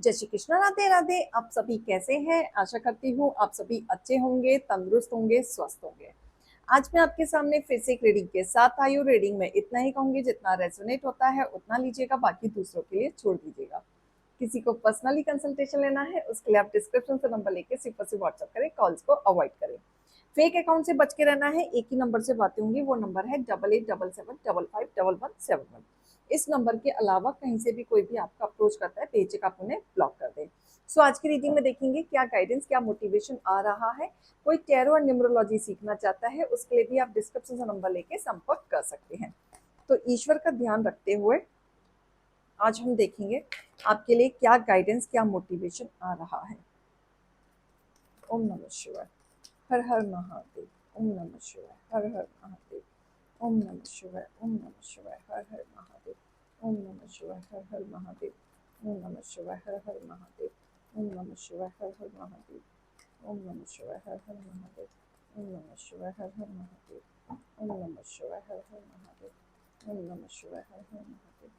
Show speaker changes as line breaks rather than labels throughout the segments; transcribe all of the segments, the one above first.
जय श्री कृष्ण, राधे राधे। आप सभी कैसे हैं? आशा करती हूँ आप सभी अच्छे होंगे, तंदुरुस्त होंगे, स्वस्थ होंगे। आज मैं आपके सामने फिर से एक रीडिंग के साथ आई हूँ। रीडिंग में इतना ही कहूंगी, जितना रेजोनेट होता है उतना लीजिएगा, बाकी दूसरों के लिए छोड़ दीजिएगा। किसी को पर्सनली कंसल्टेशन लेना है उसके लिए आप डिस्क्रिप्शन से नंबर लेके सिर्फ और सिर्फ व्हाट्सअप करें, कॉल्स को अवॉइड करें। फेक अकाउंट से बच के रहना है। एक ही नंबर से बातें होंगी, वो नंबर है 8877551171। इस नंबर के अलावा कहीं से भी कोई भी आपको अप्रोच करता है, बेझिझक आप उन्हें ब्लॉक कर दें। सो आज की रीडिंग में देखेंगे क्या गाइडेंस, क्या मोटिवेशन आ रहा है। कोई टैरो और न्यूमरोलॉजी सीखना चाहता है उसके लिए भी आप डिस्क्रिप्शन से नंबर लेके संपर्क कर सकते हैं। तो ईश्वर का ध्यान रखते हुए आज हम देखेंगे आपके लिए क्या गाइडेंस, क्या मोटिवेशन आ रहा है। ओम नमः शिवाय। हर हर महादेव। ओम नमः शिवाय। हर हर महादेव। ओम नमः शिवाय। ओम नमः शिवाय। हर हर महादेव। ओम नमः शिवाय। हर हर महादेव। ओम नमः शिवाय। हर हर महादेव। ओम नमः शिवाय। हर हर महादेव। ओम नमः शिवाय। हर हर महादेव। ओम नमः शिवाय। हर हर महादेव। ओम नमः शिवाय। हर हर महादेव। ओम नमः शिवाय। हर हर महादेव।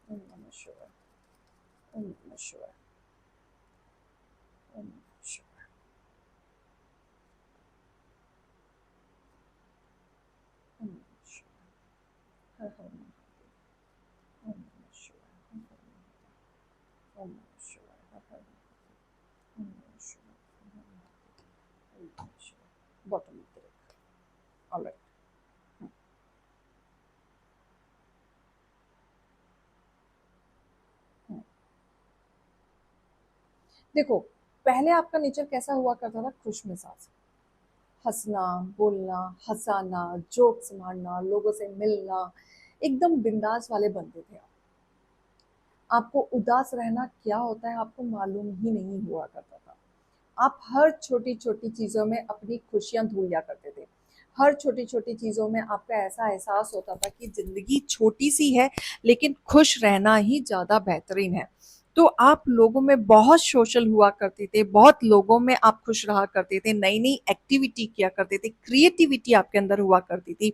ओम नमः शिवाय। ओम नमः शिवाय। ओम नमः शिवाय। ओम नमः शिवाय। हर हर महादेव। ओम नमः शिवाय। हर हर महादेव। ओम नमः शिवाय। हर हर महादेव। ओम नमः शिवाय। हर हर महादेव। ओम नमः शिवाय। Bottom of the deck. Alright. देखो, पहले आपका नेचर कैसा हुआ करता था? खुश मिजाज, हंसना, बोलना, हंसाना, जोक्स मारना, लोगों से मिलना, एकदम बिंदास वाले बनते थे आप। आपको उदास रहना क्या होता है आपको मालूम ही नहीं हुआ करता था। आप हर छोटी छोटी चीजों में अपनी खुशियां ढूंढ लिया करते थे। हर छोटी छोटी चीजों में आपका ऐसा एहसास होता था कि जिंदगी छोटी सी है लेकिन खुश रहना ही ज्यादा बेहतरीन है। तो आप लोगों में बहुत सोशल हुआ करते थे, बहुत लोगों में आप खुश रहा करते थे, नई नई एक्टिविटी किया करते थे, क्रिएटिविटी आपके अंदर हुआ करती थी,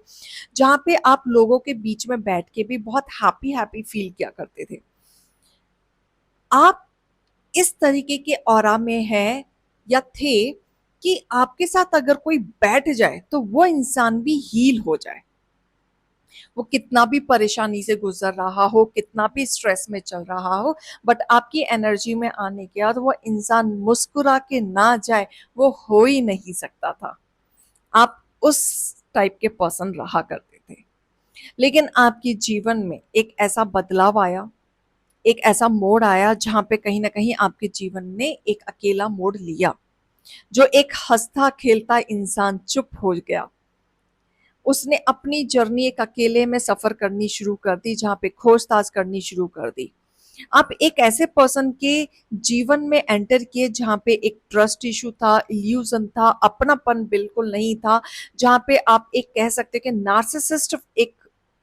जहाँ पे आप लोगों के बीच में बैठ के भी बहुत हैप्पी हैप्पी फील किया करते थे। आप इस तरीके के ऑरा में हैं या थे कि आपके साथ अगर कोई बैठ जाए तो वो इंसान भी हील हो जाए। वो कितना भी परेशानी से गुजर रहा हो, कितना भी स्ट्रेस में चल रहा हो, बट आपकी एनर्जी में आने के बाद वो इंसान मुस्कुरा के ना जाए, वो हो ही नहीं सकता था। आप उस टाइप के पर्सन रहा करते थे। लेकिन आपके जीवन में एक ऐसा बदलाव आया, एक ऐसा मोड़ आया जहां पे कहीं ना कहीं आपके जीवन ने एक अकेला मोड़ लिया। जो एक हंसता खेलता इंसान चुप हो गया, उसने अपनी जर्नी एक अकेले में सफर करनी शुरू कर दी, जहां पे खोजताज करनी शुरू कर दी। आप एक ऐसे पर्सन के जीवन में एंटर किए जहां पे एक ट्रस्ट इशू था, इल्यूजन था, अपनापन बिल्कुल नहीं था, जहां पे आप एक कह सकते कि नार्सिसिस्ट एक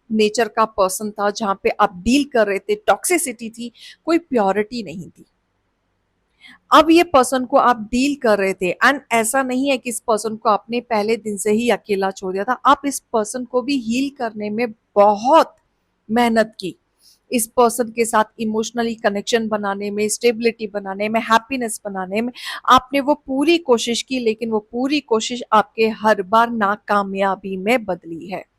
नेचर का पर्सन था, जहां पे आप डील कर रहे थे, टॉक्सिसिटी थी, कोई प्योरिटी नहीं थी। अब ये पर्सन को आप डील कर रहे थे, एंड ऐसा नहीं है कि इस पर्सन को आपने पहले दिन से ही अकेला छोड़ दिया था। आप इस पर्सन को भी हील करने में बहुत मेहनत की। इस पर्सन के साथ इमोशनली कनेक्शन बनाने में, स्टेबिलिटी बनाने में, हैप्पीनेस बनाने में आपने वो पूरी कोशिश की, लेकिन वो पूरी कोशिश आपके हर बार नाकामयाबी में बदली है।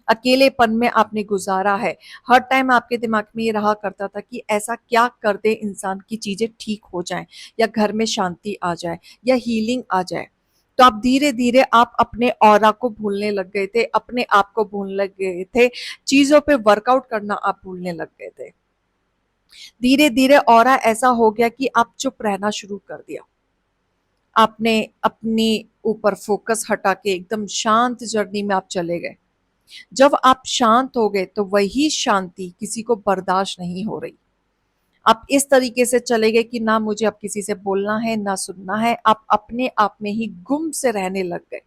अकेलेपन में आपने गुजारा है। हर टाइम आपके दिमाग में ये रहा करता था कि ऐसा क्या कर दे इंसान की चीजें ठीक हो जाएं, या घर में शांति आ जाए, या हीलिंग आ जाए। तो आप धीरे धीरे आप अपने ऑरा को भूलने लग गए थे, अपने आप को भूलने लग गए थे, चीजों पे वर्कआउट करना आप भूलने लग गए थे। धीरे धीरे ऑरा ऐसा हो गया कि आप चुप रहना शुरू कर दिया। आपने अपने ऊपर फोकस हटा के एकदम शांत जर्नी में आप चले गए। जब आप शांत हो गए तो वही शांति किसी को बर्दाश्त नहीं हो रही। आप इस तरीके से चले गए कि ना मुझे अब किसी से बोलना है, ना सुनना है। आप अपने आप में ही गुम से रहने लग गए,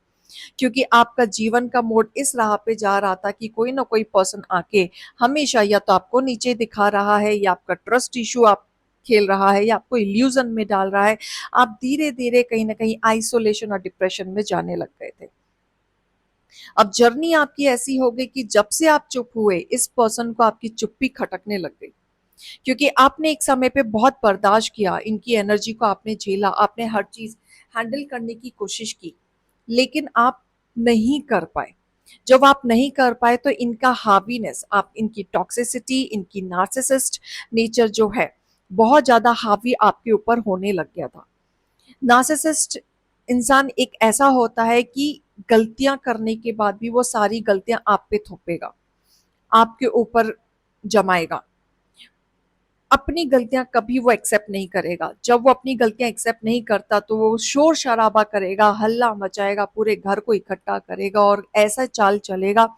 क्योंकि आपका जीवन का मोड इस राह पे जा रहा था कि कोई ना कोई पर्सन आके हमेशा या तो आपको नीचे दिखा रहा है, या आपका ट्रस्ट इशू आप खेल रहा है, या आपको इल्यूजन में डाल रहा है। आप धीरे धीरे कहीं ना कहीं आइसोलेशन और डिप्रेशन में जाने लग गए थे। अब जर्नी आपकी ऐसी हो गई कि जब से आप चुप हुए, इस पर्सन को आपकी चुप्पी खटकने लग गई। क्योंकि आपने एक समय पे बहुत बर्दाश्त किया, इनकी एनर्जी को आपने झेला, आपने हर चीज़ हैंडल करने की कोशिश की, लेकिन आप नहीं कर पाए। जब आप नहीं कर पाए तो इनका हावीनेस, आप इनकी टॉक्सिसिटी, इनकी नार्सिसिस्ट नेचर जो है, बहुत ज़्यादा हावी आपके ऊपर होने लग गया था। नार्सिसिस्ट इंसान एक ऐसा होता है कि गलतियां करने के बाद भी वो सारी गलतियां आप पे थोपेगा, आपके ऊपर जमाएगा। अपनी गलतियां कभी वो एक्सेप्ट नहीं करेगा। जब वो अपनी गलतियां एक्सेप्ट नहीं करता तो वो शोर शराबा करेगा, हल्ला मचाएगा, पूरे घर को इकट्ठा करेगा और ऐसा चाल चलेगा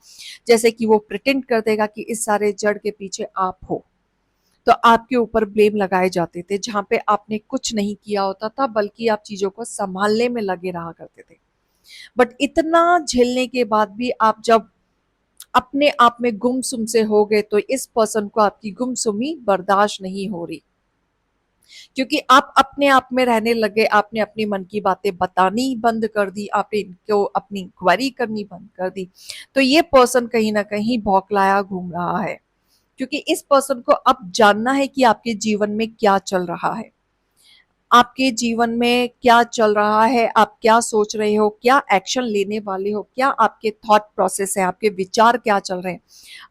जैसे कि वो प्रिटेंड कर देगा कि इस सारे जड़ के पीछे आप हो। तो आपके ऊपर ब्लेम लगाए जाते थे जहां पे आपने कुछ नहीं किया होता था, बल्कि आप चीजों को संभालने में लगे रहा करते थे। बट इतना झेलने के बाद भी आप जब अपने आप में गुमसुम से हो गए तो इस पर्सन को आपकी गुमसुमी बर्दाश्त नहीं हो रही, क्योंकि आप अपने आप में रहने लगे, आपने अपनी मन की बातें बतानी बंद कर दी, आपने इनको अपनी इंक्वायरी करनी बंद कर दी। तो ये पर्सन कहीं ना कहीं बौखलाया घूम रहा है, क्योंकि इस पर्सन को अब जानना है कि आपके जीवन में क्या चल रहा है, आपके जीवन में क्या चल रहा है, आप क्या सोच रहे हो, क्या एक्शन लेने वाले हो, क्या आपके थॉट प्रोसेस है, आपके विचार क्या चल रहे हैं।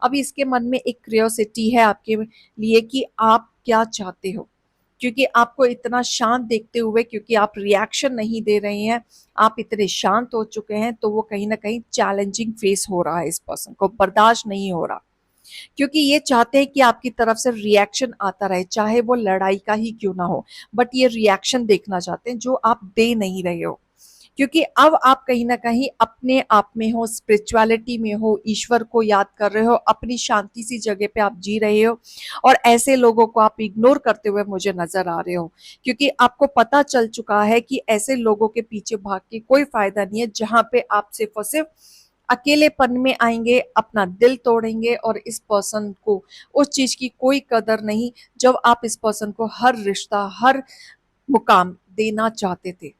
अभी इसके मन में एक क्यूरियोसिटी है आपके लिए कि आप क्या चाहते हो, क्योंकि आपको इतना शांत देखते हुए, क्योंकि आप रिएक्शन नहीं दे रहे हैं, आप इतने शांत हो चुके हैं, तो वो कहीं ना कहीं चैलेंजिंग फेस हो रहा है, इस पर्सन को बर्दाश्त नहीं हो रहा, क्योंकि ये चाहते हैं कि आपकी तरफ से रिएक्शन आता रहे, चाहे वो लड़ाई का ही क्यों ना हो, बट ये रिएक्शन देखना चाहते हैं जो आप दे नहीं रहे हो। क्योंकि अब आप कहीं ना कहीं अपने आप में हो, स्पिरिचुअलिटी में हो, ईश्वर को याद कर रहे हो, अपनी शांति सी जगह पे आप जी रहे हो, और ऐसे लोगों को आप इग्नोर करते हुए मुझे नजर आ रहे हो, क्योंकि आपको पता चल चुका है कि ऐसे लोगों के पीछे भाग के कोई फायदा नहीं है, जहां पे आप सिर्फ और सिर्फ अकेलेपन में आएंगे, अपना दिल तोड़ेंगे, और इस पर्सन को उस चीज की कोई कदर नहीं, जब आप इस पर्सन को हर रिश्ता, हर मुकाम देना चाहते थे।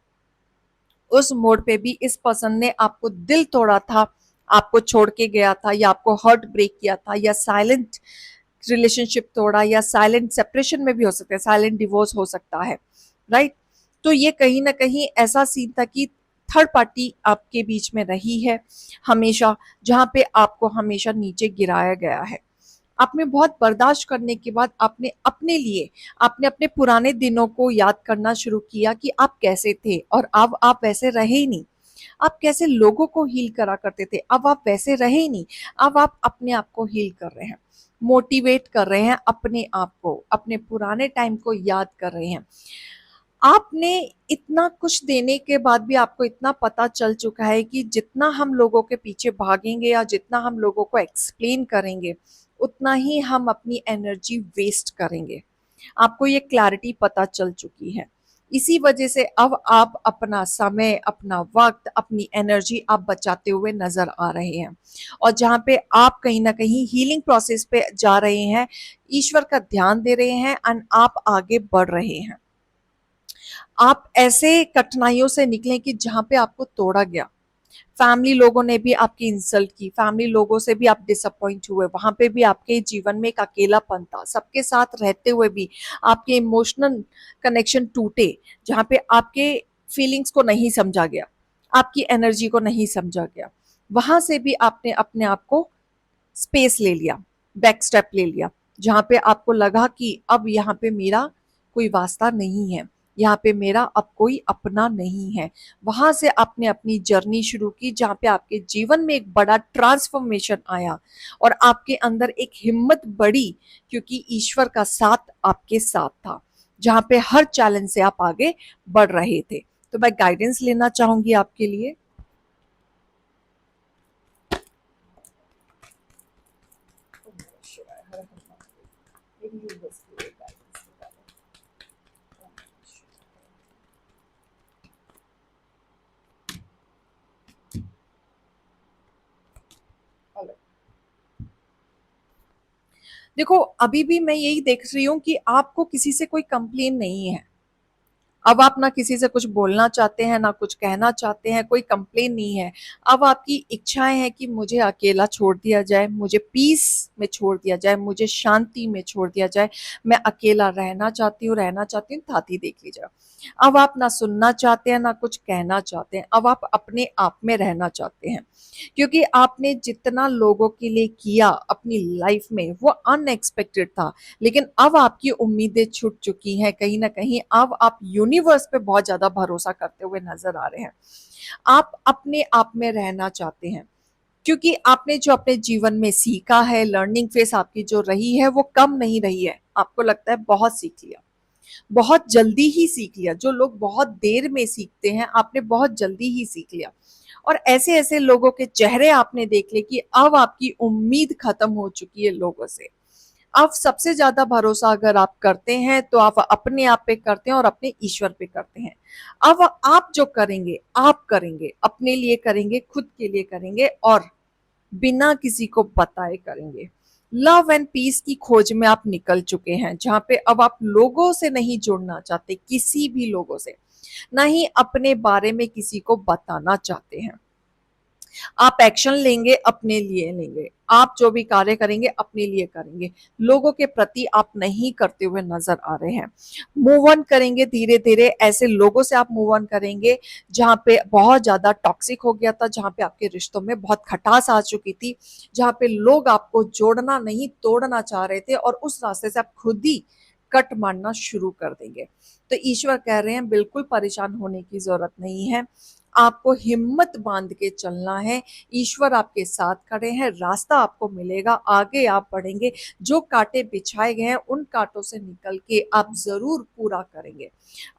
उस मोड़ पे भी इस पर्सन ने आपको दिल तोड़ा था, आपको छोड़ के गया था, या आपको हर्ट ब्रेक किया था, या साइलेंट रिलेशनशिप तोड़ा, या साइलेंट सेपरेशन में भी हो सकता है, साइलेंट डिवोर्स हो सकता है, राइट। तो ये कहीं ना कहीं ऐसा सीन था कि थर्ड पार्टी आपके बीच में रही है हमेशा, जहां पे आपको हमेशा नीचे गिराया गया है। आपने बहुत बर्दाश्त करने के बाद आपने अपने लिए, आपने अपने पुराने दिनों को याद करना शुरू किया कि आप कैसे थे, और अब आप वैसे रहे ही नहीं। आप कैसे लोगों को हील करा करते थे, अब आप वैसे रहे ही नहीं। अब आप अपने आप को हील कर रहे हैं, मोटिवेट कर रहे हैं अपने आप को, अपने पुराने टाइम को याद कर रहे हैं। आपने इतना कुछ देने के बाद भी आपको इतना पता चल चुका है कि जितना हम लोगों के पीछे भागेंगे या जितना हम लोगों को एक्सप्लेन करेंगे, उतना ही हम अपनी एनर्जी वेस्ट करेंगे। आपको ये क्लैरिटी पता चल चुकी है। इसी वजह से अब आप अपना समय, अपना वक्त, अपनी एनर्जी आप बचाते हुए नजर आ रहे हैं, और जहाँ पे आप कहीं ना कहीं हीलिंग प्रोसेस पे जा रहे हैं, ईश्वर का ध्यान दे रहे हैं, एंड आप आगे बढ़ रहे हैं। आप ऐसे कठिनाइयों से निकले कि जहां पे आपको तोड़ा गया, फैमिली लोगों ने भी आपकी इंसल्ट की, फैमिली लोगों से भी आप डिसअपॉइंट हुए, वहां पे भी आपके जीवन में एक अकेलापन था, सबके साथ रहते हुए भी आपके इमोशनल कनेक्शन टूटे, जहां पे आपके फीलिंग्स को नहीं समझा गया, आपकी एनर्जी को नहीं समझा गया। वहां से भी आपने अपने आप को स्पेस ले लिया, बैक स्टेप ले लिया, जहां पे आपको लगा कि अब यहाँ पे मेरा कोई वास्ता नहीं है, यहाँ पे मेरा अब कोई अपना नहीं है। वहां से आपने अपनी जर्नी शुरू की, जहाँ पे आपके जीवन में एक बड़ा ट्रांसफॉर्मेशन आया, और आपके अंदर एक हिम्मत बढ़ी, क्योंकि ईश्वर का साथ आपके साथ था, जहाँ पे हर चैलेंज से आप आगे बढ़ रहे थे। तो मैं गाइडेंस लेना चाहूंगी आपके लिए। देखो, अभी भी मैं यही देख रही हूँ कि आपको किसी से कोई कंप्लेन नहीं है, अब आप ना किसी से कुछ बोलना चाहते हैं, ना कुछ कहना चाहते हैं, कोई कंप्लेन नहीं है। अब आपकी इच्छाएं हैं कि मुझे अकेला छोड़ दिया जाए, मुझे पीस में छोड़ दिया जाए, मुझे शांति में छोड़ दिया जाए, मैं अकेला रहना चाहती हूँ, ताती देख लीजिए। अब आप ना सुनना चाहते हैं, ना कुछ कहना चाहते हैं, अब आप अपने आप में रहना चाहते हैं। क्योंकि आपने जितना लोगों के लिए किया अपनी लाइफ में वो अनएक्सपेक्टेड था, लेकिन अब आपकी उम्मीदें छूट चुकी हैं कहीं ना कहीं। अब आप यूनिवर्स पे बहुत ज्यादा भरोसा करते हुए नजर आ रहे हैं। आप अपने आप में रहना चाहते हैं, क्योंकि आपने जो अपने जीवन में सीखा है, लर्निंग फेस आपकी जो रही है वो कम नहीं रही है। आपको लगता है बहुत सीख लिया, बहुत जल्दी ही सीख लिया। जो लोग बहुत देर में सीखते हैं, आपने बहुत जल्दी ही सीख लिया। और ऐसे ऐसे लोगों के चेहरे आपने देख लिए कि अब आपकी उम्मीद खत्म हो चुकी है लोगों से। अब सबसे ज्यादा भरोसा अगर आप करते हैं तो आप अपने आप पे करते हैं और अपने ईश्वर पे करते हैं। अब आप जो करेंगे, आप करेंगे, अपने लिए करेंगे, खुद के लिए करेंगे, और बिना किसी को बताए करेंगे। लव एंड पीस की खोज में आप निकल चुके हैं, जहां पे अब आप लोगों से नहीं जुड़ना चाहते, किसी भी लोगों से, ना ही अपने बारे में किसी को बताना चाहते हैं। आप एक्शन लेंगे, अपने लिए लेंगे। आप जो भी कार्य करेंगे अपने लिए करेंगे, लोगों के प्रति आप नहीं करते हुए नजर आ रहे हैं। मूव ऑन करेंगे धीरे धीरे, ऐसे लोगों से आप मूव ऑन करेंगे जहां पे बहुत ज्यादा टॉक्सिक हो गया था, जहां पे आपके रिश्तों में बहुत खटास आ चुकी थी, जहां पे लोग आपको जोड़ना नहीं तोड़ना चाह रहे थे, और उस रास्ते से आप खुद ही कट मारना शुरू कर देंगे। तो ईश्वर कह रहे हैं बिल्कुल परेशान होने की जरूरत नहीं है, आपको हिम्मत बांध के चलना है। ईश्वर आपके साथ खड़े हैं, रास्ता आपको मिलेगा, आगे आप बढ़ेंगे। जो कांटे बिछाए गए हैं उन कांटों से निकल के आप जरूर पूरा करेंगे,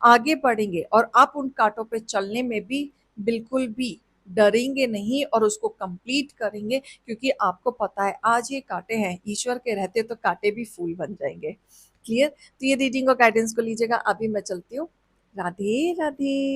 आगे बढ़ेंगे, और आप उन कांटों पे चलने में भी बिल्कुल भी डरेंगे नहीं, और उसको कंप्लीट करेंगे। क्योंकि आपको पता है आज ये कांटे हैं, ईश्वर के रहते तो कांटे भी फूल बन जाएंगे। क्लियर? तो ये रीडिंग और गाइडेंस को लीजिएगा। अभी मैं चलती हूँ। राधे राधे।